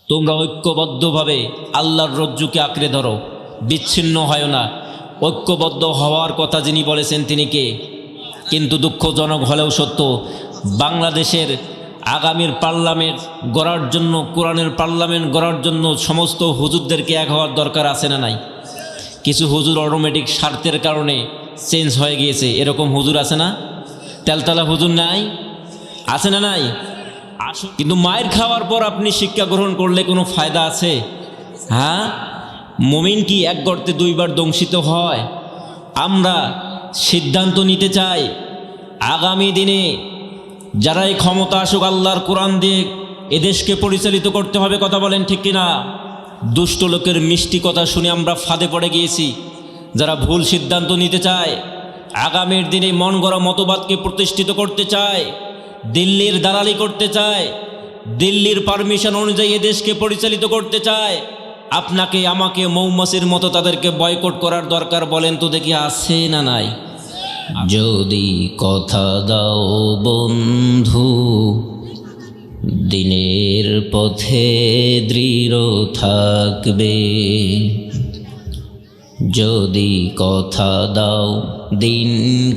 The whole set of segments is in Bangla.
তোমরা ঐক্যবদ্ধভাবে আল্লাহর রজ্জুকে আঁকড়ে ধরো, বিচ্ছিন্ন হয় না। ঐক্যবদ্ধ হওয়ার কথা যিনি বলেছেন তিনি কে? কিন্তু দুঃখজনক হলেও সত্য, বাংলাদেশের আগামীর পার্লামেন্ট গড়ার জন্য, কোরআনের পার্লামেন্ট গড়ার জন্য সমস্ত হুজুরদেরকে এক হওয়ার দরকার আছে না নাই? কিছু হুজুর অটোমেটিক স্বার্থের কারণে চেঞ্জ হয়ে গিয়েছে, এরকম হুজুর আছে না? তেলতলা হুজুর নাই? আছে না নাই? আসুন। কিন্তু মায়ের খাওয়ার পর আপনি শিক্ষা গ্রহণ করলে কোনো ফায়দা আছে? হ্যাঁ, মুমিন কি এক গর্তে দুইবার দংশিত হয়? আমরা সিদ্ধান্ত নিতে চাই আগামী দিনে যারাই ক্ষমতা আসুক, আল্লাহর কোরআন দিয়ে এদেশকে পরিচালিত করতে হবে। কথা বলেন ঠিক কিনা? দুষ্ট লোকের মিষ্টি কথা শুনে আমরা ফাঁদে পড়ে গিয়েছি। যারা ভুল সিদ্ধান্ত নিতে চায়, আগামীর দিনে মন গড়া মতবাদকে প্রতিষ্ঠিত করতে চায়, দিল্লির দালালি করতে চায়, দিল্লির পারমিশন অনুযায়ী এদেশকে পরিচালিত করতে চায়, আপনাকে আমাকে মৌমাছির মতো তাদেরকে বয়কট করার দরকার। বলেন তো দেখি, আছে না নাই? যদি কথা দাও বন্ধু, দিনের পথে দৃঢ় থাকবে। যদি কথা দাও দিন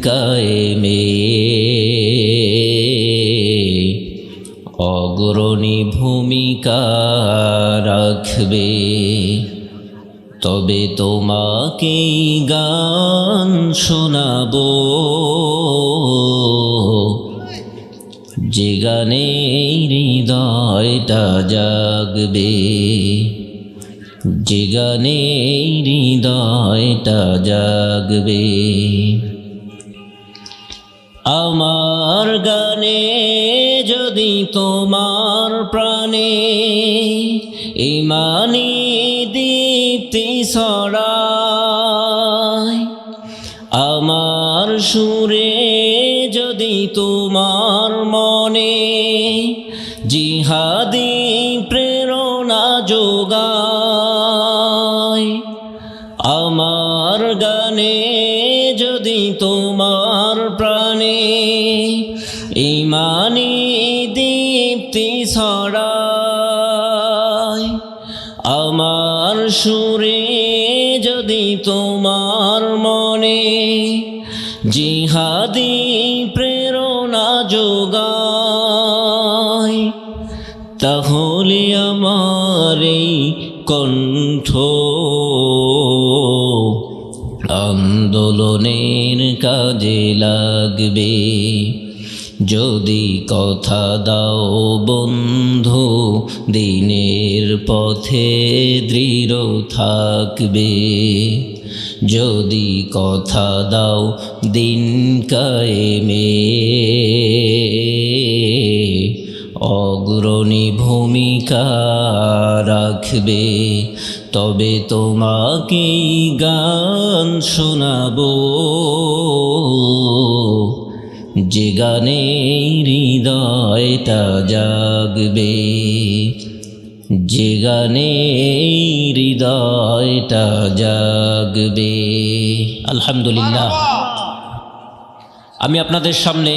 কায়েমে, অগ্রণী ভূমিকা রাখবে। তবে তোমাকেই গান শোনাবো, যে গানে হৃদয়টা জাগবে, যে গানে হৃদয়টা জাগবে। আমার গানে যদি তোমার প্রাণে ইমানি দীপ্তি ছড়ায়, আমার সুরে যদি তোমার মনে জিহাদি প্রেরণা যোগায়, আমার গানে যদি তোমার প্রাণে ইমানি দীপ্তি ছড়ায়, আমার সুরে যদি তোমার মনে জিহাদি প্রেরণা যোগায়, তাহলে আমার এই কণ্ঠ আন্দোলনের কাজে লাগবে। যদি কথা দাও বন্ধু, দিনের পথে দৃঢ় থাকবে। যদি কথা দাও দিন কায়েমে, অগ্রণী ভূমিকা রাখবে। তবে তোমাকেই গান শোনাবো, যে গানে হৃদয়টা জাগবে, যে গানে হৃদয়টা জাগবে। আলহামদুলিল্লাহ, আমি আপনাদের সামনে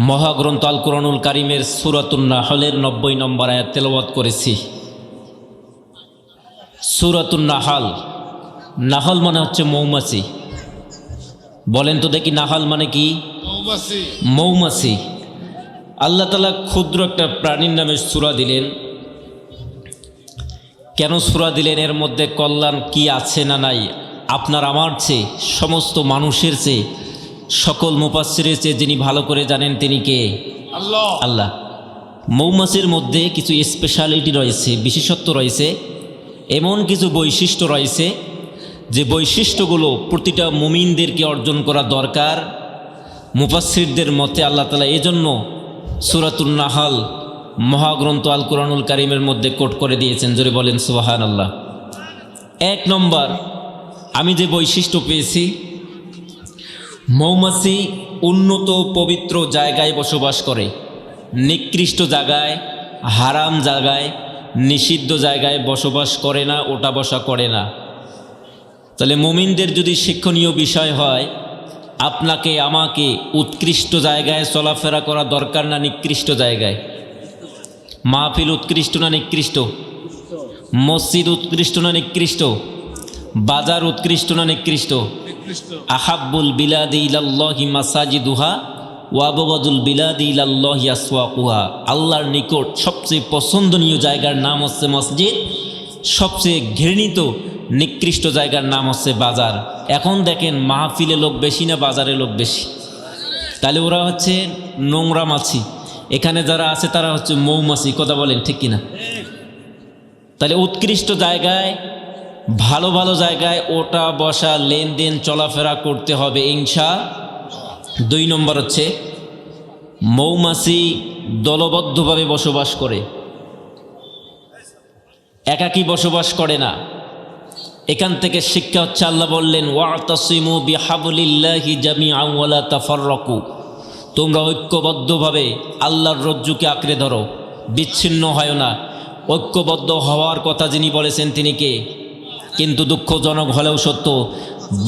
মহাগ্রন্থ আল কোরআনুল কারিমের সূরাতুন নাহলের 90 নম্বর আয়াত তেলাওয়াত করেছি। সূরাতুন নাহল, নাহল মানে হচ্ছে মৌমাছি। বলেন তো দেখি, নাহল মানে কি? মৌমাছি। আল্লাহ তাআলা ক্ষুদ্র একটা প্রাণীর নামে সূরা দিলেন। কেন সূরা দিলেন? এর মধ্যে কল্যাণ কি আছে না নাই? আপনার আমার চেয়ে, সমস্ত মানুষের চেয়ে, সকল মুফাসসিরের চেয়ে যিনি ভালো করে জানেন তিনি কে? আল্লাহ। আল্লাহ। মৌমাছির মধ্যে কিছু স্পেশালিটি রয়েছে, বিশেষত্ব রয়েছে, এমন কিছু বৈশিষ্ট্য রয়েছে যে বৈশিষ্ট্যগুলো প্রতিটা মুমিনদেরকে অর্জন করা দরকার। মুফাসসিরদের মতে আল্লাহ তাআলা এজন্য সূরাতুন নাহল মহাগ্রন্থ আল কোরআনুল কারিমের মধ্যে কোট করে দিয়েছেন। জোরে বলেন সুবহানাল্লাহ। 1 নম্বর, আমি যে বৈশিষ্ট্য পেয়েছি, মৌমাছি উন্নত পবিত্র জায়গায় বসবাস করে, নিকৃষ্ট জায়গায়, হারাম জায়গায়, নিষিদ্ধ জায়গায় বসবাস করে না, ওঠা বসা করে না। তাহলে মুমিনদের যদি শিক্ষণীয় বিষয় হয়, আপনাকে আমাকে উৎকৃষ্ট জায়গায় চলাফেরা করা দরকার না নিকৃষ্ট জায়গায়? মাহফিল উৎকৃষ্ট না নিকৃষ্ট? মসজিদ উৎকৃষ্ট না নিকৃষ্ট? বাজার উৎকৃষ্ট না নিকৃষ্ট? আহাব্বুল বিলাদি ইলাল্লাহি মাসাজিদুহা ওয়া আবগাদুল বিলাদি ইলাল্লাহি আসওয়াকুহা। আল্লাহর নিকট সবচেয়ে পছন্দনীয় জায়গার নাম হচ্ছে মসজিদ, সবচেয়ে ঘৃণিত নিকৃষ্ট জায়গার নাম হচ্ছে বাজার। এখন দেখেন মাহফিলে লোক বেশি না বাজারে লোক বেশি? তাহলে ওরা হচ্ছে নোংরা মাছি, এখানে যারা আছে তারা হচ্ছে মৌমাছি। কথা বলেন ঠিক কিনা? তাহলে উৎকৃষ্ট জায়গায়, ভালো ভালো জায়গায় ওটা বসা, লেনদেন চলাফেরা করতে হবে ইনশা। 2 নম্বর হচ্ছে মৌমাছি দলবদ্ধভাবে বসবাস করে, একাকী বসবাস করে না। এখান থেকে শিক্ষা হচ্ছে, আল্লাহ বললেন ওয়াতাসিমু বিহাবলিল্লাহি জামিআন ওয়া লা তাফাররাকু, তোমরা ঐক্যবদ্ধভাবে আল্লাহর রজ্জুকে আঁকড়ে ধরো, বিচ্ছিন্ন হয় না। ঐক্যবদ্ধ হওয়ার কথা যিনি বলেছেন তিনি কে? কিন্তু দুঃখজনক হলেও সত্য,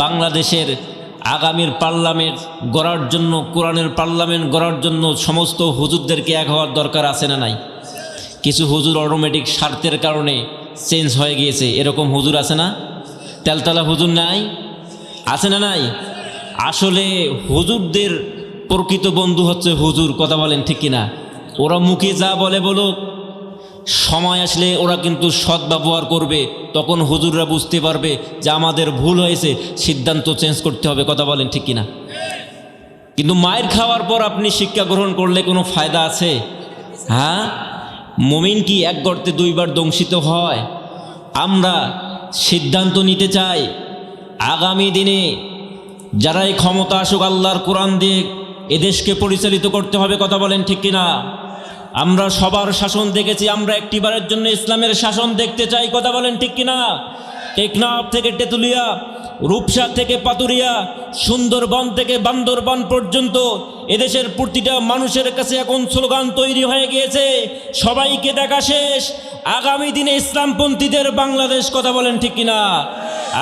বাংলাদেশের আগামীর পার্লামেন্ট গড়ার জন্য, কোরআনের পার্লামেন্ট গড়ার জন্য সমস্ত হুজুরদেরকে এক হওয়ার দরকার আছে না নাই? কিছু হুজুর অটোমেটিক স্বার্থের কারণে চেঞ্জ হয়ে গিয়েছে, এরকম হুজুর আছে না? তেলতলা হুজুর নাই? আছে না নাই? আসলে হুজুরদের প্রকৃত বন্ধু হচ্ছে হুজুর। কথা বলেন ঠিক কিনা? ওরা মুখে যা বলে বলুক, সময় আসলে ওরা কিন্তু সৎ ব্যবহার করবে, তখন হুজুররা বুঝতে পারবে যে আমাদের ভুল হয়েছে, সিদ্ধান্ত চেঞ্জ করতে হবে। কথা বলেন ঠিক কিনা? কিন্তু মায়ের খাওয়ার পর আপনি শিক্ষা গ্রহণ করলে কোনো ফায়দা আছে? হ্যাঁ, মুমিন কি এক গর্তে 2 বার দংশিত হয়? আমরা সিদ্ধান্ত নিতে চাই আগামী দিনে যারা এই ক্ষমতা আসুক, আল্লাহর কোরআন দিয়ে এদেশকে পরিচালিত করতে হবে। কথা বলেন ঠিক কিনা? আমরা সবার শাসন দেখেছি, আমরা একটিবারের জন্য ইসলামের শাসন দেখতে চাই। কথা বলেন ঠিক কিনা? টেকনাফ থেকে তেঁতুলিয়া, রূপসা থেকে পাতুরিয়া, সুন্দরবন থেকে বান্দরবান পর্যন্ত এদেশের প্রতিটা মানুষের কাছে এখন স্লোগান তৈরি হয়ে গিয়েছে, সবাইকে দেখা শেষ, আগামী দিনে ইসলামপন্থীদের বাংলাদেশ। কথা বলেন ঠিক কিনা?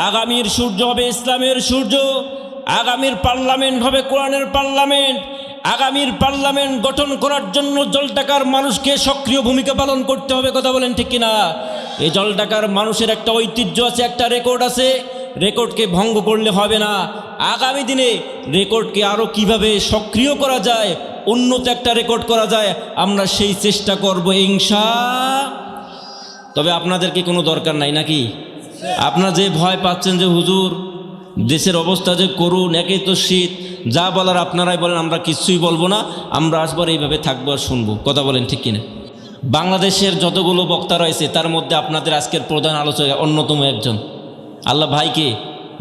আগামীর সূর্য হবে ইসলামের সূর্য, আগামীর পার্লামেন্ট হবে কোরআনের পার্লামেন্ট। আগামীর পার্লামেন্ট গঠন করার জন্য জলঢাকার মানুষকে সক্রিয় ভূমিকা পালন করতে হবে। কথা বলেন ঠিক কিনা? এই জলঢাকার মানুষের একটা ঐতিহ্য আছে, একটা রেকর্ড আছে, রেকর্ডকে ভঙ্গ করলে হবে না। আগামী দিনে রেকর্ডকে আরও কিভাবে সক্রিয় করা যায়, উন্নত একটা রেকর্ড করা যায়, আমরা সেই চেষ্টা করব ইনশা। তবে আপনাদেরকে কোনো দরকার নাই নাকি? আপনারা যে ভয় পাচ্ছেন যে হুজুর দেশের অবস্থা যে করুন, একেই তো শীত, যা বলার আপনারাই বলেন, আমরা কিছুই বলবো না, আমরা আসবার এইভাবে থাকবো আর শুনবো। কথা বলেন ঠিক কিনা? বাংলাদেশের যতগুলো বক্তা রয়েছে তার মধ্যে আপনাদের আজকের প্রধান আলোচক অন্যতম একজন। আল্লাহ ভাইকে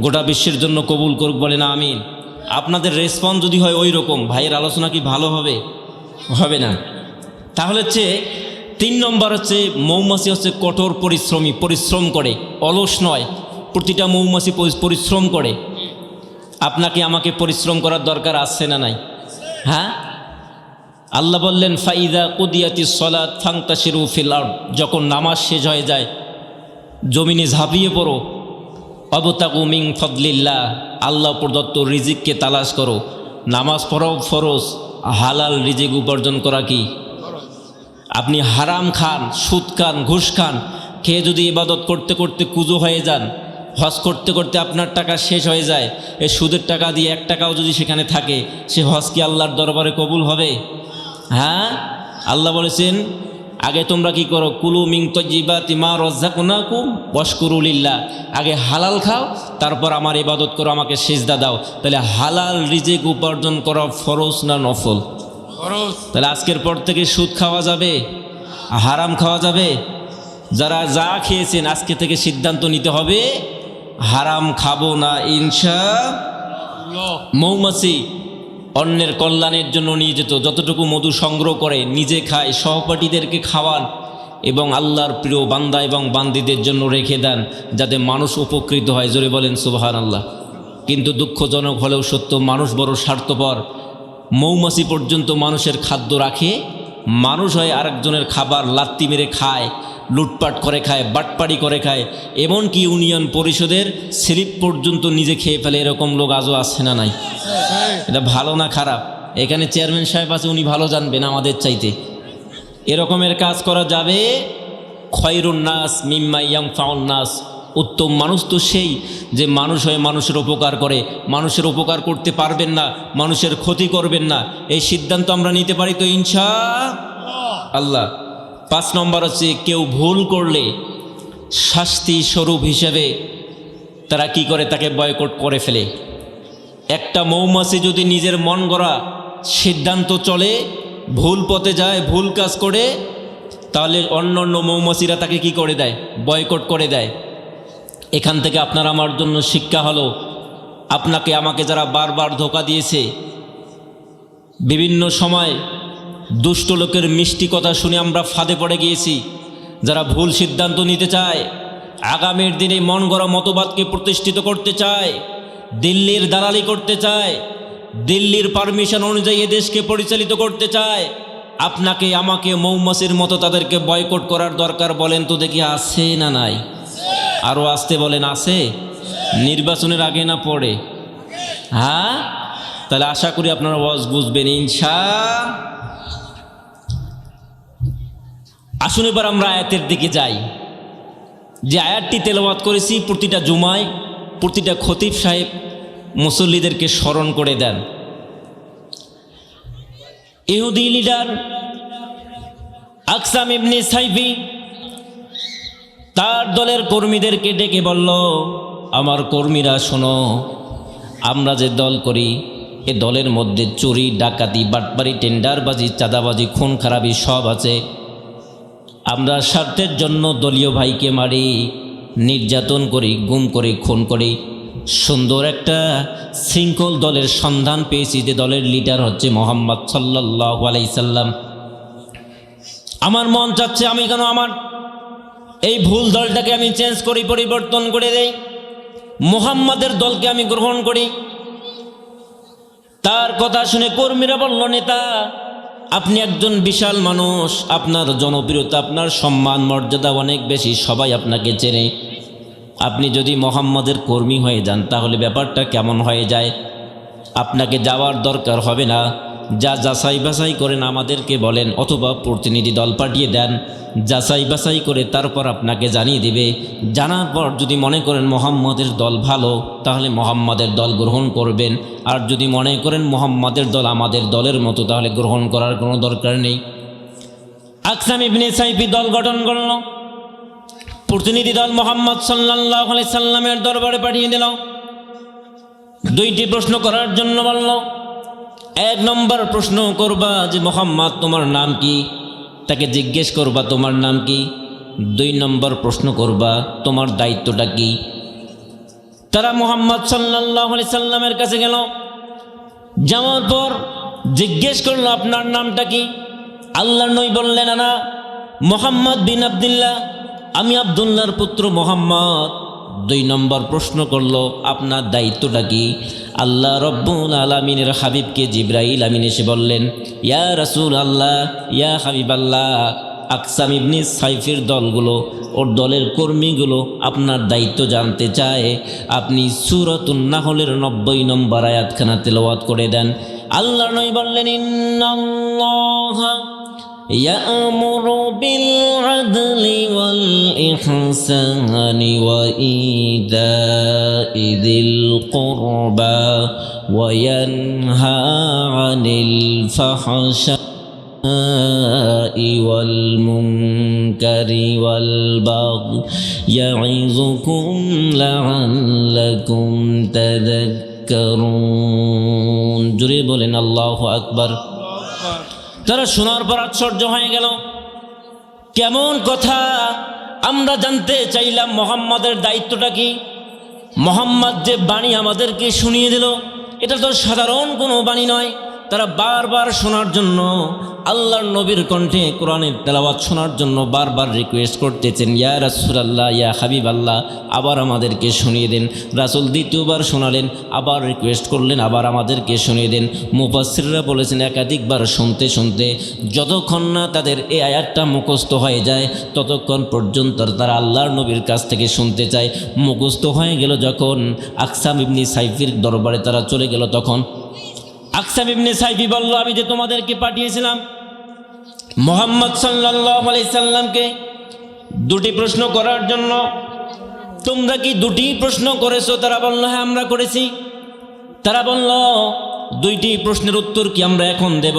গোটা বিশ্বের জন্য কবুল করুক, বলে না আমিন। আপনাদের রেসপন্স যদি হয় ওই রকম, ভাইয়ের আলোচনা কি ভালো হবে? হবে না। তাহলে হচ্ছে 3 নম্বর হচ্ছে মৌমাছি হচ্ছে কঠোর পরিশ্রমী, পরিশ্রম করে, অলস নয়। প্রতিটা মৌমাছি পরিশ্রম করে। আপনাকে আমাকে পরিশ্রম করার দরকার আছে না নাই? হ্যাঁ, আল্লাহ বললেন ফাইদা কুদিয়াতিস সালাত ফান্তাশিরু ফিল আরদ, যখন নামাজ শেষ হয়ে যায় জমিনে ঝাঁপিয়ে পড়ো। অবতাগু মিন ফদলিল্লাহ, আল্লাহ প্রদত্ত রিজিককে তালাশ করো। নামাজ পড়াও ফরজ, হালাল রিজিক উপার্জন করা কি? আপনি হারাম খান, সুদ খান, ঘুষ খান, খেয়ে যদি ইবাদত করতে করতে কুজো হয়ে যান, হজ করতে করতে আপনার টাকা শেষ হয়ে যায়, এই সুদের টাকা দিয়ে 1 টাকাও যদি সেখানে থাকে, সে হজ কি আল্লাহর দরবারে কবুল হবে? হ্যাঁ, আল্লাহ বলেছেন আগে তোমরা কি করো, কুলু মিন তাইয়্যিবাতি মা রাযাকনাকুম ওয়াশকুরু লিল্লাহ, আগে হালাল খাও, তারপর আমার ইবাদত করো, আমাকে সিজদা দাও। তাহলে হালাল রিজিক উপার্জন করা ফরজ না নফল? ফরজ। তাহলে আজকের পর থেকে সুদ খাওয়া যাবে, হারাম খাওয়া যাবে? যারা যা খেয়েছেন আজকে থেকে সিদ্ধান্ত নিতে হবে হারাম খাবো না ইনশাআল্লাহ। মৌমাছি অন্যের কল্যাণের জন্য নিয়ে যেত, যতটুকু মধু সংগ্রহ করে নিজে খায়, সহপাঠীদেরকে খাওয়ান এবং আল্লাহর প্রিয় বান্দা এবং বান্দিদের জন্য রেখে দেন, যাতে মানুষ উপকৃত হয়। জোরে বলেন সুবহানাল্লাহ। কিন্তু দুঃখজনক হলেও সত্য, মানুষ বড় স্বার্থপর। মৌমাছি পর্যন্ত মানুষের খাদ্য রাখে, মানুষ হয় আরেকজনের খাবার লাত্তি মেরে খায়, লুটপাট করে খায়, বাটপাড়ি করে খায়, এমনকি ইউনিয়ন পরিষদের স্লিপ পর্যন্ত নিজে খেয়ে ফেলে। এরকম লোক আজও আছে না নাই? এটা ভালো না খারাপ? এখানে চেয়ারম্যান সাহেব আছে, উনি ভালো জানবেন আমাদের চাইতে। এরকমের কাজ করা যাবে। খয়রুন নাস মিম্মা ইয়ানফাউন নাস, উত্তম মানুষ তো সেই যে মানুষ হয়ে মানুষের উপকার করে। মানুষের উপকার করতে পারবেন না, মানুষের ক্ষতি করবেন না, এই সিদ্ধান্ত আমরা নিতে পারি তো ইনশাআল্লাহ। 5 নম্বর হচ্ছে কেউ ভুল করলে শাস্তি স্বরূপ হিসেবে তারা কি করে, তাকে বয়কট করে ফেলে। একটা মৌমাছি যদি নিজের মন গড়া সিদ্ধান্ত চলে, ভুল পথে যায়, ভুল কাজ করে, তাহলে অন্য অন্য মৌমাছিরা তাকে কি করে দেয়, বয়কট করে দেয়। এখান থেকে আপনার আমার জন্য শিক্ষা হলো, আপনাকে আমাকে যারা বারবার ধোঁকা দিয়েছে, বিভিন্ন সময় দুষ্ট লোকের মিষ্টি কথা শুনে আমরা ফাঁদে পড়ে গিয়েছি। যারা ভুল সিদ্ধান্ত নিতে চায়, আগামীর দিনে মন গড়া মতবাদকে প্রতিষ্ঠিত করতে চায়, দিল্লির দালালি করতে চায়, দিল্লির পারমিশন অনুযায়ী দেশকে পরিচালিত করতে চায়, আপনাকে আমাকে মৌমাছির মতো তাদেরকে বয়কট করার দরকার। বলেন তো দেখি, আছে না নাই? আরও আসতে বলেন, আছে? নির্বাচনের আগে না পরে? হ্যাঁ, তাহলে আশা করি আপনারা ওয়াজ বুঝবেন আসুন এবার আমরা আয়াতের দিকে যাই। যে আয়াতটি তেলাওয়াত করেছি, প্রতিটা জুমায় প্রতিটা খতিব সাহেব মুসল্লিদেরকে স্মরণ করে দেন। ইহুদি লিডার আকসাম ইবনে সাইফি তার দলের কর্মীদেরকে ডেকে বলল, আমার কর্মীরা শোনো, আমরা যে দল করি এ দলের মধ্যে চুরি, ডাকাতি, বাটপারি, টেন্ডারবাজি, চাঁদাবাজি, খুন খারাপি সব আছে। আমরা স্বার্থের জন্য দলীয় ভাইকে মারি, নির্যাতন করি, গুম করি, খুন করি। সুন্দর একটা শৃঙ্খল দলের সন্ধান পেয়েছি, যে দলের লিডার হচ্ছে মুহাম্মদ সাল্লাল্লাহু আলাইহি সাল্লাম। আমার মন চাচ্ছে আমি কেন আমার এই ভুল দলটাকে আমি চেঞ্জ করি, পরিবর্তন করে দেই, মুহাম্মাদের দলকে আমি গ্রহণ করি। তার কথা শুনে কর্মীরা বলল, নেতা আপনি একজন বিশাল মানুষ, আপনার জনপ্রিয়তা, আপনার সম্মান মর্যাদা অনেক বেশি, সবাই আপনাকে চেনে। আপনি যদি মুহাম্মাদের কর্মী হয়ে যান তাহলে ব্যাপারটা কেমন হয়ে যায়? আপনাকে যাওয়ার দরকার হবে না, যা যাচাই বাছাই করেন আমাদেরকে বলেন, অথবা প্রতিনিধি দল পাঠিয়ে দেন, যাচাই বাছাই করে তারপর আপনাকে জানিয়ে দিবে। জানার পর যদি মনে করেন মুহাম্মাদের দল ভালো, তাহলে মুহাম্মাদের দল গ্রহণ করবেন। আর যদি মনে করেন মুহাম্মাদের দল আমাদের দলের মতো, তাহলে গ্রহণ করার কোনো দরকার নেই। আকসাম ইবনে সাইফি দল গঠন করল, প্রতিনিধি দল মুহাম্মদ সাল্লাল্লাহু আলাইহি সাল্লামের দরবারে পাঠিয়ে দিল। 2টি প্রশ্ন করার জন্য বলল। 1 নম্বর প্রশ্ন করবা যে মুহাম্মদ তোমার নাম কি, তাকে জিজ্ঞেস করবা তোমার নাম কি। 2 নম্বর প্রশ্ন করবা তোমার দায়িত্বটা কি। তারা মুহাম্মদ সাল্লাল্লাহু আলাইহি সাল্লামের কাছে গেল, যাওয়ার পর জিজ্ঞেস করলো আপনার নামটা কি। আল্লাহর নবী বললেন, আনা মুহাম্মদ বিন আব্দুল্লাহ, আমি আব্দুল্লাহর পুত্র মুহাম্মদ। 2 নম্বর প্রশ্ন করলো আপনার দায়িত্বটা কি। আল্লাহ রব্বুল আলামিনের হাবিবকে জিবরাইল আমিন এসে বললেন, ইয়া রাসূল আল্লাহ, ইয়া হাবিব আল্লাহ, আকসাম ইবনে সাইফের দলগুলো, ওর দলের কর্মীগুলো আপনার দায়িত্ব জানতে চায়। আপনি সূরাতুন নাহলের 90 নম্বর আয়াতখানা তেলাওয়াত করে দেন। আল্লাহ নবী বললেন, ইন্নাল্লাহা ইয়া'মুরু বিল আদলি ওয়াল ইহসানি ওয়া ইতা'i যিল কুরবা ওয়া ইয়ানহা আনিল ফাহশাই ওয়াল মুনকারি ওয়াল বাগই ইয়া'iযুকুম লা'আল্লাকুম তাযাক্কারুন। জোরে বলেন আল্লাহু আকবার। তারা শোনার পর আশ্চর্য হয়ে গেল, কেমন কথা। আমরা জানতে চাইলাম মুহাম্মাদের দায়িত্বটা কি। মুহাম্মদ যে বাণী আমাদেরকে শুনিয়ে দিল, এটা তো সাধারণ কোনো বাণী নয়। তারা বারবার শোনার জন্য আল্লাহর নবীর কণ্ঠে কোরআনের তেলাওয়াত শোনার জন্য বারবার রিকোয়েস্ট করতেছেন, ইয়া রাসূলুল্লাহ, ইয়া হাবিবাল্লাহ, আবার আমাদেরকে শুনিয়ে দেন। রাসূল দ্বিতীয়বার শোনালেন, আবার রিকোয়েস্ট করলেন, আবার আমাদেরকে শুনিয়ে দেন। মুফাসসিররা বলেছেন একাধিকবার শুনতে শুনতে যতক্ষণ না তাদের এই আয়াতটা মুখস্থ হয়ে যায়, ততক্ষণ পর্যন্ত তারা আল্লাহর নবীর কাছ থেকে শুনতে চায়। মুখস্থ হয়ে গেল যখন, আকসাম ইবনে সাইফির দরবারে তারা চলে গেল, তখন আকসাম ইবনে সাইফি বলল, আমি যে তোমাদেরকে পাঠিয়েছিলাম মুহাম্মদ সাল্লাল্লাহু আলাইহি সাল্লামকে দুটি প্রশ্ন করার জন্য, তোমরা কি দুটি প্রশ্ন করেছো? তারা বলল, হ্যাঁ আমরা করেছি। তারা বলল, দুইটি প্রশ্নের উত্তর কি আমরা এখন দেব?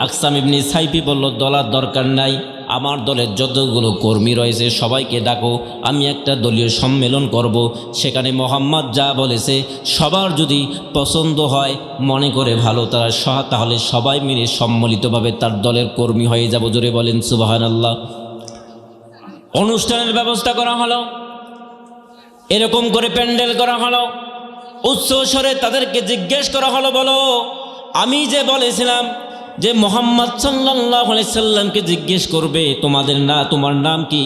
আকসাম ইবনে সাইফি বলল, দলার দরকার নাই, আমার দলের যতগুলো কর্মী রয়েছে সবাইকে ডাকো, আমি একটা দলীয় সম্মেলন করব, সেখানে মোহাম্মদ যা বলেছে সবার যদি পছন্দ হয়, মনে করে ভালো তাহলে সবাই মিলে সম্মিলিতভাবে তার দলের কর্মী হয়ে যাব। জোরে বলেন সুবহানাল্লাহ। অনুষ্ঠানের ব্যবস্থা করা হলো, এরকম করে প্যান্ডেল করা হলো, উচ্চ স্বরে তাদেরকে জিজ্ঞেস করা হলো, বলো আমি যে বলেছিলাম যে মুহাম্মদ সাল্লাল্লাহু আলাইহি সাল্লামকে জিজ্ঞেস করবে তোমার নাম কি?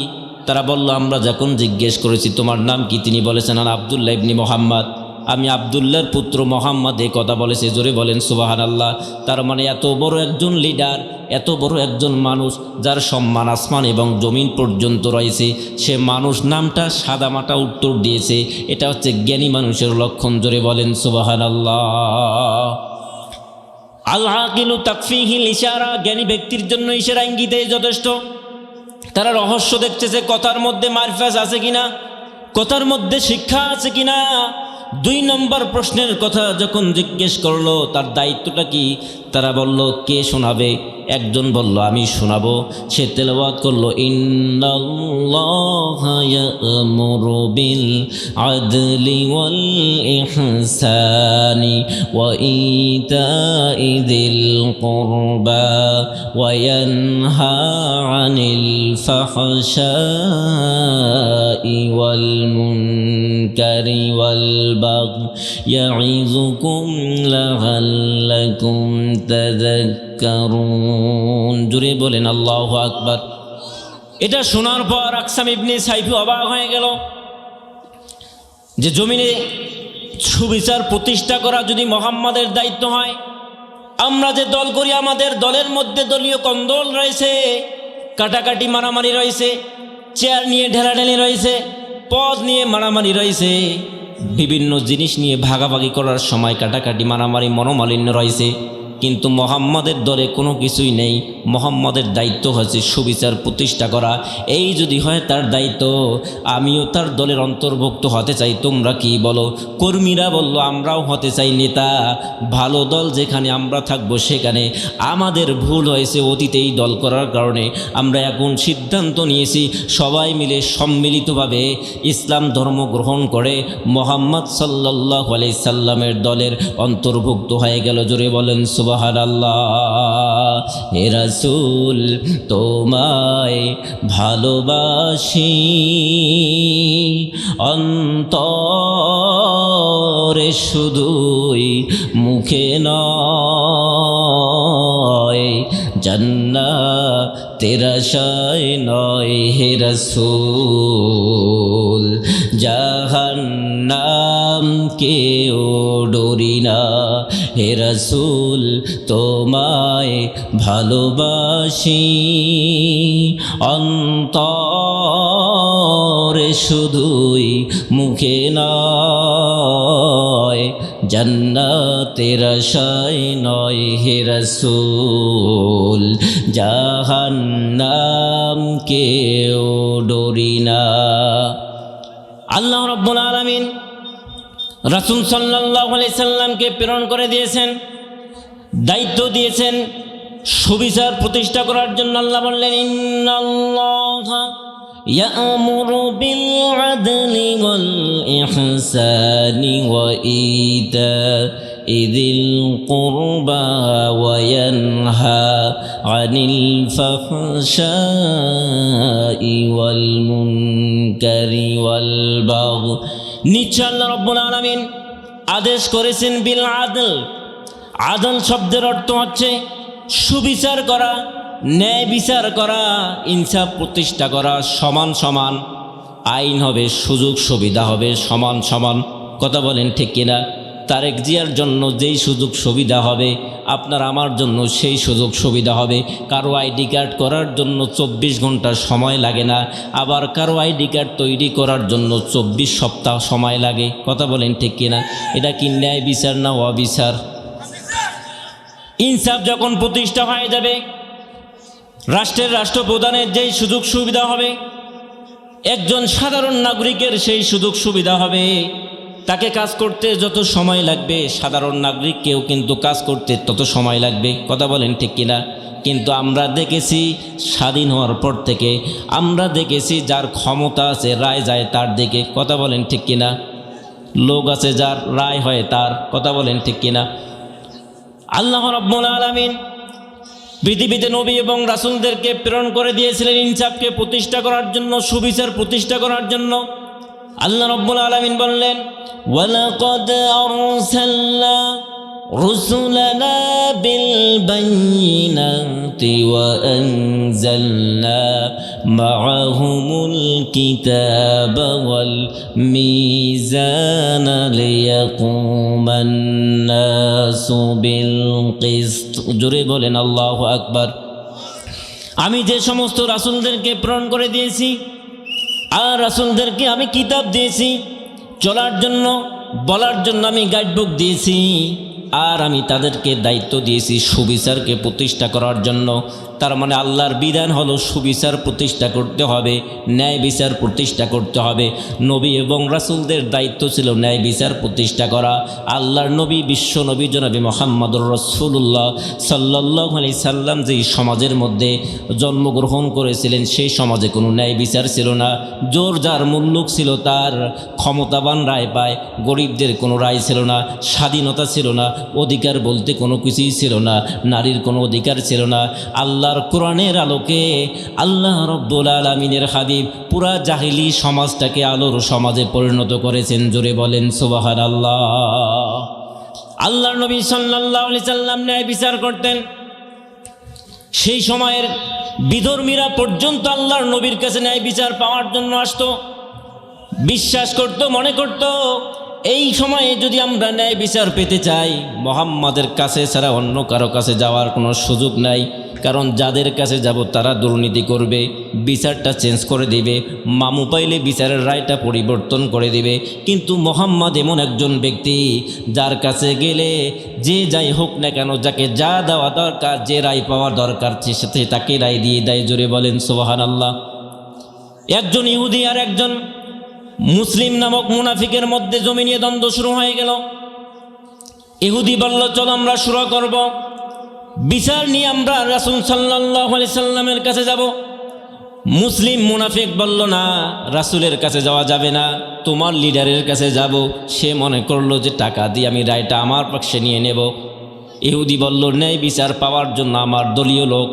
তারা বলল, আমরা যখন জিজ্ঞেস করেছি তোমার নাম কি, তিনি বলেছেন আব্দুল্লাহ ইবনে মুহাম্মদ, আমি আব্দুল্লাহর পুত্র মুহাম্মদ, এই কথা বলেছে। জোরে বলেন সুবহানাল্লাহ। তার মানে এত বড় একজন লিডার, এত বড় একজন মানুষ যার সম্মান আসমান এবং জমিন পর্যন্ত রয়েছে, সে মানুষ নামটা সাদামাটা উত্তর দিয়েছে। এটা হচ্ছে জ্ঞানী মানুষের লক্ষণ। জোরে বলেন সুবহানাল্লাহ। আল আকিলু তাকফিহিল ইশারা, জ্ঞানী ব্যক্তির জন্য ইশারা ইঙ্গিতেই যথেষ্ট। তারা রহস্য দেখতেছে কথার মধ্যে মারফাজ আছে কিনা, কথার মধ্যে শিক্ষা আছে কিনা। 2 নম্বর প্রশ্নের কথা যখন জিজ্ঞেস করলো তার দায়িত্বটা কি, তারা বলল, কে শোনাবে? একজন বলল, আমি শোনাবো। সে তেলাওয়াত করলো, ইন্নাল্লাহা ইয়া'মুরু বিল আদলি ওয়াল ইহসানি ওয়া ইতাই যিল কুরবা ওয়া ইয়ানহা আনিল ফাহশাই ওয়াল মুনকারি ওয়াল বাগই ইয়াইযুকুম লাআল্লাকুম তাযাক্কারুন। জোরে বলেন আল্লাহু আকবার। এটা শোনার পর আকসাম ইবনে সাইফি অবাক হয়ে গেল যে জমিনে সুবিচার প্রতিষ্ঠা করা যদি মুহাম্মাদের দায়িত্ব হয়, আমরা যে দল করি আমাদের দলের মধ্যে দলীয় কন্দল রয়েছে, কাটাকাটি মারামারি রয়েছে, চেয়ার নিয়ে ঢেলাঢেলি রয়েছে, পদ নিয়ে মারামারি রয়েছে, বিভিন্ন জিনিস নিয়ে ভাগাভাগি করার সময় কাটাকাটি মারামারি মনোমালিন্য রয়েছে। কিন্তু মুহাম্মাদের দলে কোনো কিছুই নেই। মুহাম্মাদের দায়িত্ব হচ্ছে সুবিচার প্রতিষ্ঠা করা। এই যদি হয় তার দায়িত্ব, আমিও তার দলের অন্তর্ভুক্ত হতে চাই। তোমরা কি বলো? কর্মীরা বলল, আমরাও হতে চাই নেতা। ভালো দল যেখানে আমরা থাকবো সেখানে। আমাদের ভুল হয়েছে অতীতে এই দল করার কারণে। আমরা এখন সিদ্ধান্ত নিয়েছি সবাই মিলে সম্মিলিতভাবে ইসলাম ধর্ম গ্রহণ করে মুহাম্মদ সাল্লাল্লাহু আলাইহি সাল্লামের দলের অন্তর্ভুক্ত হয়ে গেল। জোরে বলেন সুবহানাল্লাহ। হে রাসূল, তোমায় ভালোবাসি অন্তরে, শুধুই মুখে নয়, জান্নাতের আশায় নয়। হে রাসূল, জাহান্নাম কেও ডরি না। হে রাসূল, তোমায় ভালোবাসি অন্তরে, শুধুই মুখে নয়, জান্নাতের আশায় নয়। হে রাসূল, জাহান্নাম কেও ডরি না। আল্লাহ রাব্বুল আলামিন রাসূল সাল্লাল্লাহু আলাইহি সাল্লামকে প্রেরণ করে দিয়েছেন, দায়িত্ব দিয়েছেন সুবিচার প্রতিষ্ঠা করার জন্য। আল্লাহ বললেন, ইন্নাল্লাহা ইয়া'মুরু বিল আদলি ওয়াল ইহসানি ওয়া ইতাই যিল কুরবা ওয়া ইয়ানহা আনিল ফাহশাই ওয়াল মুনকারি ওয়াল বাগই। নিশ্চয় আল্লাহ রাব্বুল আলামিন আদেশ করেছেন বিল আদল। আদল শব্দের অর্থ হচ্ছে সুবিচার করা, ন্যায় বিচার করা, ইনসাফ প্রতিষ্ঠা করা। সমান সমান আইন হবে, সুযোগ সুবিধা হবে সমান সমান। কথা বলেন ঠিক কিনা? তারেক জিয়ার জন্য যেই সুযোগ সুবিধা হবে, আপনার আমার জন্য সেই সুযোগ সুবিধা হবে। কারো আইডি কার্ড করার জন্য 24 ঘন্টা সময় লাগে না, আবার কারো আইডি কার্ড তৈরি করার জন্য 24 সপ্তাহ সময় লাগে। কথা বলেন ঠিক কিনা? এটা কি ন্যায় বিচার না অবিচার? ইনসাফ যখন প্রতিষ্ঠা হয়ে যাবে, রাষ্ট্রের রাষ্ট্রপ্রধানের যেই সুযোগ সুবিধা হবে, একজন সাধারণ নাগরিকের সেই সুযোগ সুবিধা হবে। তাকে কাজ করতে যত সময় লাগবে, সাধারণ নাগরিককেও কিন্তু কাজ করতে তত সময় লাগবে। কথা বলেন ঠিক কিনা? কিন্তু আমরা দেখেছি স্বাধীন হওয়ার পর থেকে আমরা দেখেছি যার ক্ষমতা আছে রায় যায় তার দিকে। কথা বলেন ঠিক কিনা? লোক আছে যার রায় হয় তার। কথা বলেন ঠিক কিনা? আল্লাহ রাব্বুল আলামিন পৃথিবীতে নবী এবং রাসূলদেরকে প্রেরণ করে দিয়েছিলেন ইনসাফকে প্রতিষ্ঠা করার জন্য, সুবিচার প্রতিষ্ঠা করার জন্য। আল্লাহ রাব্বুল আলামিন বললেন, ওয়ালাকাদ আরসালনা রুসুলানা বিল বাইয়িনাতি ওয়া আনজালনা মাআহুমুল কিতাবা ওয়াল মিজানা লিয়াকুমান নাসু বিল কিসত। জোরে বলেন আল্লাহু আকবার। আমি যে সমস্ত রাসূলদেরকে প্রেরণ করে দিয়েছি আর রাসূলদেরকে আমি কিতাব দিয়েছি, চলার জন্য বলার জন্য আমি গাইডবুক দিয়েছি, আর আমি তাদেরকে দায়িত্ব দিয়েছি সুবিচারকে প্রতিষ্ঠা করার জন্য। তার মানে আল্লাহর বিধান হলো সুবিচার প্রতিষ্ঠা করতে হবে, ন্যায় বিচার প্রতিষ্ঠা করতে হবে। নবী এবং রাসূলদের দায়িত্ব ছিল ন্যায় বিচার প্রতিষ্ঠা করা। আল্লাহর নবী বিশ্ব নবী জনাবে মুহাম্মদুর রাসূলুল্লাহ সাল্লাল্লাহু আলাইহি সাল্লাম যেই সমাজের মধ্যে জন্মগ্রহণ করেছিলেন সেই সমাজে কোনো ন্যায় বিচার ছিল না। জোর যার মুল্লুক ছিল তার, ক্ষমতাবান রায় পায়, গরিবদের কোনো রায় ছিল না, স্বাধীনতা ছিল না, অধিকার বলতে কোনো কিছুই ছিল না, নারীর কোনো অধিকার ছিল না। আল্লাহর কোরআনের আলোকে আল্লাহ রাব্বুল আলামিনের হাবিব পুরা জাহিলি সমাজটাকে আলোর সমাজে পরিণত করেছেন। জোরে বলেন সুবহানাল্লাহ। আল্লাহর নবী সাল্লাল্লাহু আলাইহি সাল্লাম ন্যায় বিচার করতেন। সেই সময়ের বিধর্মীরা পর্যন্ত আল্লাহর নবীর কাছে ন্যায় বিচার পাওয়ার জন্য আসতো, বিশ্বাস করত, মনে করত এই সময়ে যদি আমরা ন্যায় বিচার পেতে চাই মুহাম্মাদের কাছে ছাড়া অন্য কারো কাছে যাওয়ার কোনো সুযোগ নাই। কারণ যাদের কাছে যাব তারা দুর্নীতি করবে, বিচারটা চেঞ্জ করে দিবে, মামু পাইলে বিচারের রায়টা পরিবর্তন করে দিবে। কিন্তু মুহাম্মদ এমন একজন ব্যক্তি যার কাছে গেলে যে যাই হোক না কেন, যাকে যা দেওয়া দরকার, যে রায় পাওয়া দরকার সে তাকে রায় দিয়ে দেয়। জোরে বলেন সুবহানাল্লাহ। একজন ইহুদি আর একজন মুসলিম নামক মুনাফিকের মধ্যে জমি নিয়ে দ্বন্দ্ব শুরু হয়ে গেল। ইহুদি বলল, চলো আমরা শুরু করব, বিচার নিয়ে আমরা রাসূল সাল্লাল্লাহু আলাইহি সাল্লামের কাছে যাব। মুসলিম মুনাফিক বলল, না, রাসূলের কাছে যাওয়া যাবে না, তোমার লিডারের কাছে যাব। সে মনে করলো যে টাকা দিয়ে আমি রায়টা আমার পক্ষে নিয়ে নেব। ইহুদি বলল, ন্যায় বিচার পাওয়ার জন্য আমার দলীয় লোক,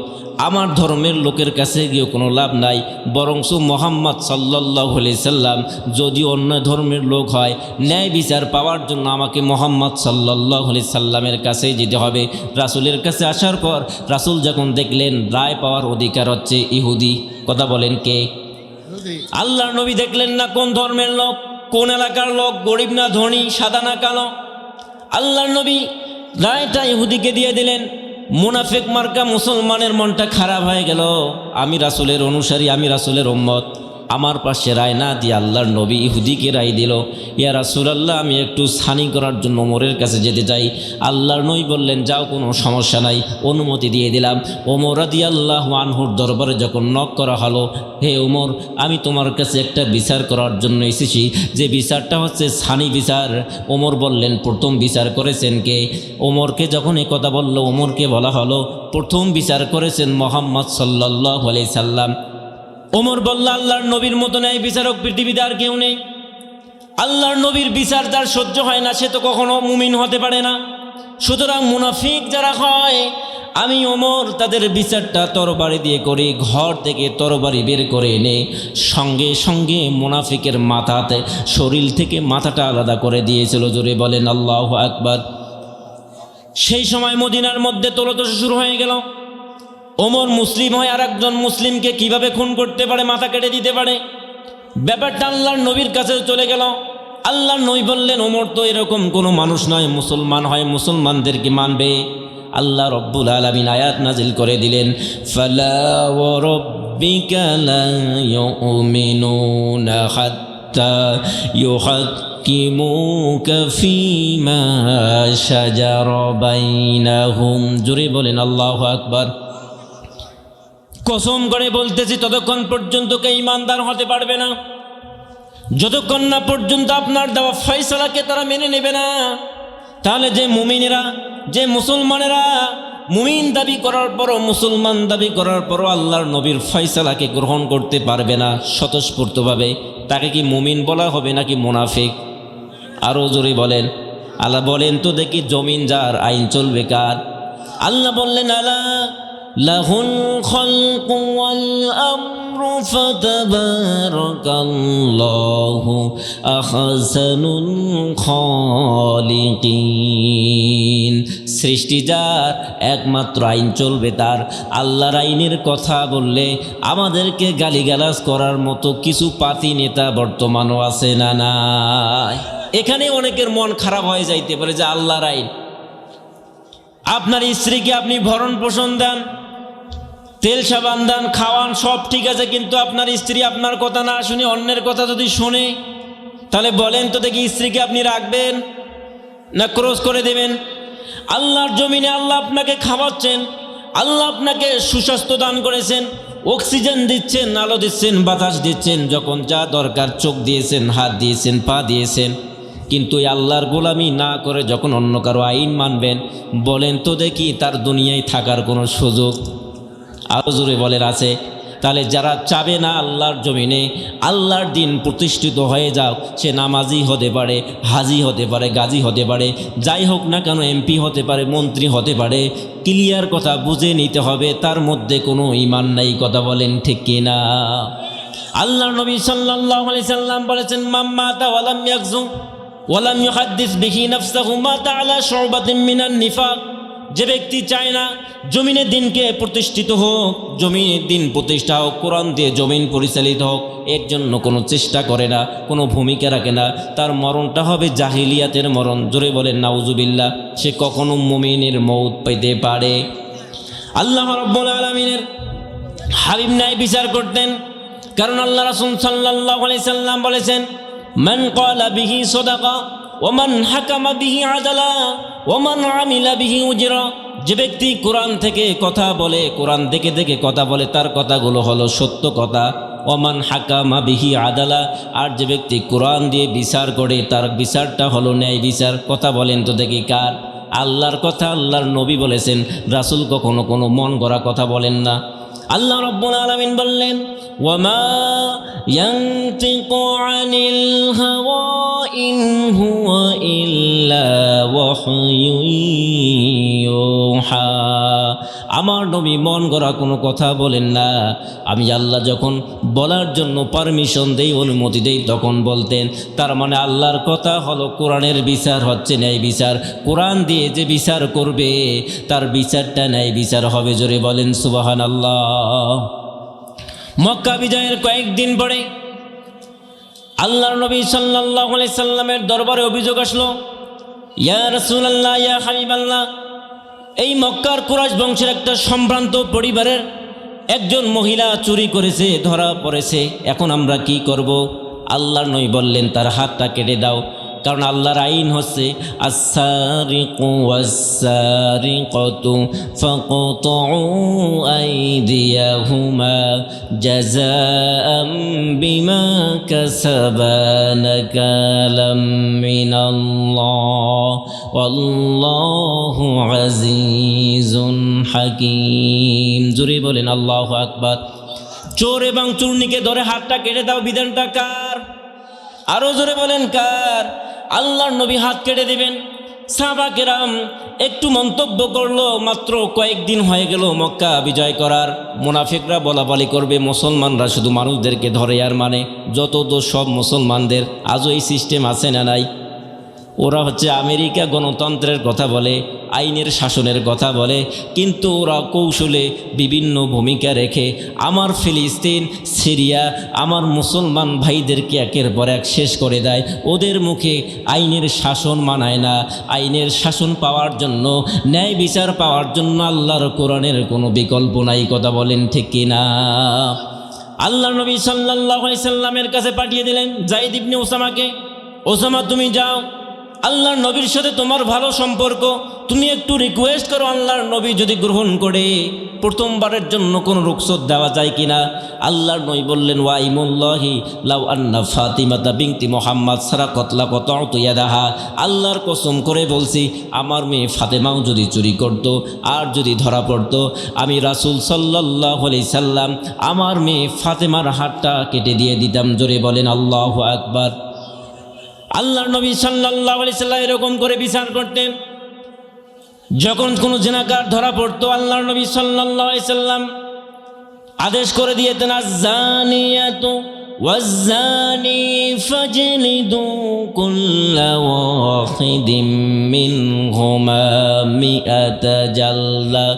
আমার ধর্মের লোকের কাছে গিয়ে কোনো লাভ নাই, বরংস মুহাম্মদ সাল্লাল্লাহু আলাইহি সাল্লাম যদি অন্য ধর্মের লোক হয়, ন্যায় বিচার পাওয়ার জন্য আমাকে মুহাম্মদ সাল্লাল্লাহু আলাইহি সাল্লামের কাছেই যেতে হবে। রাসূলের কাছে আসার পর রাসূল যখন দেখলেন রায় পাওয়ার অধিকার হচ্ছে ইহুদি। কথা বলেন কে? আল্লাহর নবী দেখলেন না কোন ধর্মের লোক, কোন এলাকার লোক, গরিব না ধনী, সাদা না কালো। আল্লাহর নবী রায়টা ইহুদিকে দিয়ে দিলেন। মুনাফিক মার্কা মুসলমানের মনটা খারাপ হয়ে গেল। আমি রাসূলের অনুসারী, আমি রাসূলের উম্মত, আমার পাশে রায় না দিয়ে আল্লাহর নবী ইহুদিকে রায় দিল। ইয়া রাসূলুল্লাহ, আমি একটু ছানি করার জন্য ওমরের কাছে যেতে চাই। আল্লাহর নবী বললেন, যাও, কোনো সমস্যা নাই, অনুমতি দিয়ে দিলাম। ওমর রাদিয়াল্লাহু আনহুর দরবারে যখন নক করা হলো, হে ওমর, আমি তোমার কাছে একটা বিচার করার জন্য এসেছি, যে বিচারটা হচ্ছে ছানি বিচার। ওমর বললেন, প্রথম বিচার করেছেন কে? ওমরকে যখন এই কথা বলল, ওমরকে বলা হলো, প্রথম বিচার করেছেন মুহাম্মদ সাল্লাল্লাহু আলাইহি সাল্লাম। ওমর বলল, আল্লাহর নবীর মতো ন্যায় বিচারক পৃথিবীতে আর কেউ নেই। আল্লাহর নবীর বিচার যার সহ্য হয় না সে তো কখনো মুমিন হতে পারে না। সুতরাং মুনাফিক যারা হয়, আমি ওমর তাদের বিচারটা তরবারি দিয়ে করি। ঘর থেকে তরবারি বের করে এনে সঙ্গে সঙ্গে মুনাফিকের মাথাতে, শরীর থেকে মাথাটা আলাদা করে দিয়েছিল। জোরে বলেন আল্লাহু আকবার। সেই সময় মদিনার মধ্যে তোলতস শুরু হয়ে গেল। ওমর মুসলিম হয় আর একজন মুসলিমকে কিভাবে খুন করতে পারে, মাথা কেটে দিতে পারে, ব্যাপারটা আল্লাহর নবীর কাছে চলে গেল। আল্লাহর নবী বললেন, ওমর তো এরকম কোনো মানুষ নয়, মুসলমান হয়, মুসলমানদেরকে মানবে। আল্লাহ রব্বুল আলামিন আয়াত নাজিল করে দিলেন, ফালা ওয়া রাব্বিকা লা ইউমিনুনা হাত্তা ইউহাক্কিমুকা ফীমা শাজারা বাইনাহুম। জোরে বলেন আল্লাহু আকবার। কসম করে বলতেছি ততক্ষণ পর্যন্ত কেউ ঈমানদার হতে পারবে না যতক্ষণ না পর্যন্ত আপনার দেওয়া ফয়সালাকে তারা মেনে নেবে না। তাহলে যে মুমিনেরা, যে মুসলমানেরা মুমিন দাবি করার পরও, মুসলমান দাবি করার পরও আল্লাহর নবীর ফয়সালাকে গ্রহণ করতে পারবে না স্বতঃস্ফূর্তভাবে, তাকে কি মুমিন বলা হবে নাকি মুনাফিক? আরও জোরে বলেন। আল্লাহ বলেন তো দেখি, জমিন যার, আইন চলবে কার? আল্লাহ বললেন আলা লাহুল খালকু ওয়াল আমরু ফাতাবারাকাল্লাহু আহসানুল খালিকিন। সৃষ্টি যার, একমাত্র আইন চলবে তার। আল্লাহর আইনের কথা বললে আমাদেরকে গালিগালাজ করার মতো কিছু পাতি নেতা বর্তমানও আছে না নাই? এখানে অনেকের মন খারাপ হয়ে যাইতে পারে যে আল্লাহর আইন, আপনার স্ত্রীকে আপনি ভরণ পোষণ দেন, তেল সাবান দেন, খাওয়ান, সব ঠিক আছে, কিন্তু আপনার স্ত্রী আপনার কথা না শুনে অন্যের কথা যদি শোনে, তাহলে বলেন তো দেখি, স্ত্রীকে আপনি রাখবেন না ক্রস করে দেবেন? আল্লাহর জমিনে আল্লাহ আপনাকে খাওয়াচ্ছেন, আল্লাহ আপনাকে সুস্বাস্থ্য দান করেছেন, অক্সিজেন দিচ্ছেন, আলো দিচ্ছেন, বাতাস দিচ্ছেন, যখন যা দরকার চোখ দিয়েছেন, হাত দিয়েছেন, পা দিয়েছেন, কিন্তু এই আল্লাহর গোলামি না করে যখন অন্য কারো আইন মানবেন, বলেন তো দেখি তার দুনিয়ায় থাকার কোনো সুযোগ? আরও জোরে বলেন আছে? তাহলে যারা চাবে না আল্লাহর জমিনে আল্লাহর দিন প্রতিষ্ঠিত হয়ে যাও, সে নামাজি হতে পারে, হাজি হতে পারে, গাজী হতে পারে, যাই হোক না কেন, এমপি হতে পারে, মন্ত্রী হতে পারে, ক্লিয়ার কথা বুঝে নিতে হবে তার মধ্যে কোনো ঈমান নাই। কথা বলেন ঠিক কিনা? আল্লাহর নবী সাল্লাল্লাহু আলাইহি সাল্লাম বলেছেন, মান মাতা ওয়া লাম ইয়াকযু ওয়া লাম ইউহাদ্দিস বিহি নাফসাহু মাতা আলা শুবাতিন মিনান নিফাক। যে ব্যক্তি চায় না জমিনে দিনকে প্রতিষ্ঠিত হোক, জমিনের দিন প্রতিষ্ঠা হোক, কোরআন দিয়ে জমিন পরিচালিত হোক, এর জন্য কোনো চেষ্টা করে না, কোনো ভূমিকা রাখে না, তার মরণটা হবে জাহিলিয়াতের মরণ। জোরে বলেন নাউজুবিল্লাহ। সে কখনো মুমিনের মউত পেতে পারে? আল্লাহ রাব্বুল আলামিনের হাবিব নাই বিচার করতেন, কারণ আল্লাহ রাসূল সাল্লাল্লাহু আলাইহি সাল্লাম বলেছেন, মান ক্বালা বিহি সাদাকা ওয়া মান হাকামা বিহি আদালা ওয়া মান আমিলা বিহি উজরা। যে ব্যক্তি কোরআন থেকে কথা বলে, কোরআন দেখে দেখে কথা বলে, তার কথাগুলো হলো সত্য কথা। ওয়া মান হাকামা বিহি আদালা, আর যে ব্যক্তি কোরআন দিয়ে বিচার করে, তার বিচারটা হলো ন্যায় বিচার। কথা বলেন তো দেখি কার? আল্লাহর কথা আল্লাহর নবী বলেছেন, রাসূল কখনো কোনো মন গড়া কথা বলেন না। আল্লাহ রাব্বুল আলামিন বললেন, ওয়ামা ইয়ানতিকু আনিল হাওয়া ইন হুয়া ইল্লা ওয়াহয়ুন ইউহা। আমার নবী মন গড়া কোনো কথা বলেন না। আমি আল্লাহ যখন বলার জন্য পারমিশন দেই, অনুমতি দেই, তখন বলতেন। তার মানে আল্লাহর কথা হলো কোরআনের বিচার হচ্ছে ন্যায় বিচার। কোরআন দিয়ে যে বিচার করবে তার বিচারটা ন্যায় বিচার হবে। জোরে বলেন সুবহানাল্লাহ। মক্কা বিজয়ের কয়েকদিন পরে আল্লাহর নবী সাল্লাল্লাহু আলাইহি সাল্লামের দরবারে অভিযোগ আসলো, ইয়া রাসূলুল্লাহ, ইয়া হাবিবাল্লাহ, এই মক্কার কুরাইশ বংশের একটা সম্ভ্রান্ত পরিবারের একজন মহিলা চুরি করেছে, ধরা পড়েছে, এখন আমরা কি করব? আল্লাহর নবী বললেন, তার হাতটা কেটে দাও। কারণ আল্লাহর আইন হচ্ছে আস-সারিকু ওয়াস-সারিকাতু ফাকতাউ আইদিয়াহুমা জাযাআম বিমা কাসাবা নাকালাম মিনাল্লাহ ওয়াল্লাহু আজিজুন হাকীম। জোরে বলেন আল্লাহু আকবার। চোর এবং চূর্ণীকে ধরে হাতটা কেটে দাও, বিধানটা কার? আরো জোরে বলেন কার? আল্লাহর নবী হাত কেটে দিবেন। সাহাবা কেরাম একটু মন্তব্য করলো, মাত্র কয়েকদিন হয়ে গেল মক্কা বিজয় করার। মুনাফিকরা বলাবলি করবে মুসলমানরা শুধু মানুষদেরকে ধরে, আর মানে যত দোষ সব মুসলমানদের। আজও এই সিস্টেম আছে না নাই? ওরা হচ্ছে আমেরিকা গণতন্ত্রের কথা বলে, আইনের শাসনের কথা বলে, কিন্তু ওরা কৌশলে বিভিন্ন ভূমিকা রেখে আমার ফিলিস্তিন, সিরিয়া, আমার মুসলমান ভাইদেরকে একের পর এক শেষ করে দেয়। ওদের মুখে আইনের শাসন মানায় না। আইনের শাসন পাওয়ার জন্য, ন্যায় বিচার পাওয়ার জন্য আল্লাহর কোরআনের কোনো বিকল্প নাই। কথা বলেন ঠিক কিনা? আল্লাহর নবী সাল্লাল্লাহু আলাইহি সাল্লামের কাছে পাঠিয়ে দিলেন যায়েদ ইবনে উসামাকে। ওসামা, তুমি যাও, আল্লাহর নবীর সাথে তোমার ভালো সম্পর্ক, তুমি একটু রিকোয়েস্ট করো আল্লাহর নবী যদি গ্রহণ করে প্রথমবারের জন্য কোনো রুখসত দেওয়া যায় কিনা। আল্লাহর নবী বললেন, ওয়াইমুল্লাহি লাউ আন্না ফাতিমাতা বিনতি মুহাম্মদ সারাকাত লাকাতাতু ইয়াদাহা, আল্লাহর কসম করে বলছি আমার মেয়ে ফাতেমাও যদি চুরি করত আর যদি ধরা পড়তো, আমি রাসূল সাল্লাল্লাহু আলাইহি সাল্লাম আমার মেয়ে ফাতেমার হাতটা কেটে দিয়ে দিতাম। জোরে বলেন আল্লাহু আকবার। আল্লাহর নবী সাল্লাল্লাহু আলাইহি সাল্লাম এরকম করে বিচার করতেন। যখন কোনো জিনাকার ধরা পড়তো আল্লাহর নবী সাল্লাল্লাহু আলাইহি সাল্লাম আদেশ করে দিয়েছেন, আয-যানিয়াতু ওয়াজ-যানি ফাজলিদু কুল্লা ওয়াহিদিম মিনহুমা মিআতা জাল্লা।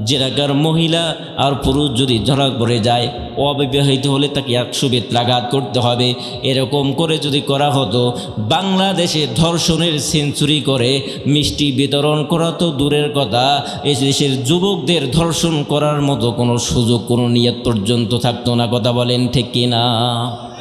জিনাকার মহিলা আর পুরুষ যদি ধরা পড়ে যায়, অবিবাহিত হলে তাকে 100 বেত্রাঘাত করতে হবে। এরকম করে যদি করা হতো, বাংলাদেশে ধর্ষণের সেঞ্চুরি করে মিষ্টি বিতরণ করা তো দূরের কথা, এই দেশের যুবকদের ধর্ষণ করার মতো কোনো সুযোগ, কোনো নিয়ত পর্যন্ত থাকতো না। কথা বলেন ঠিক কিনা?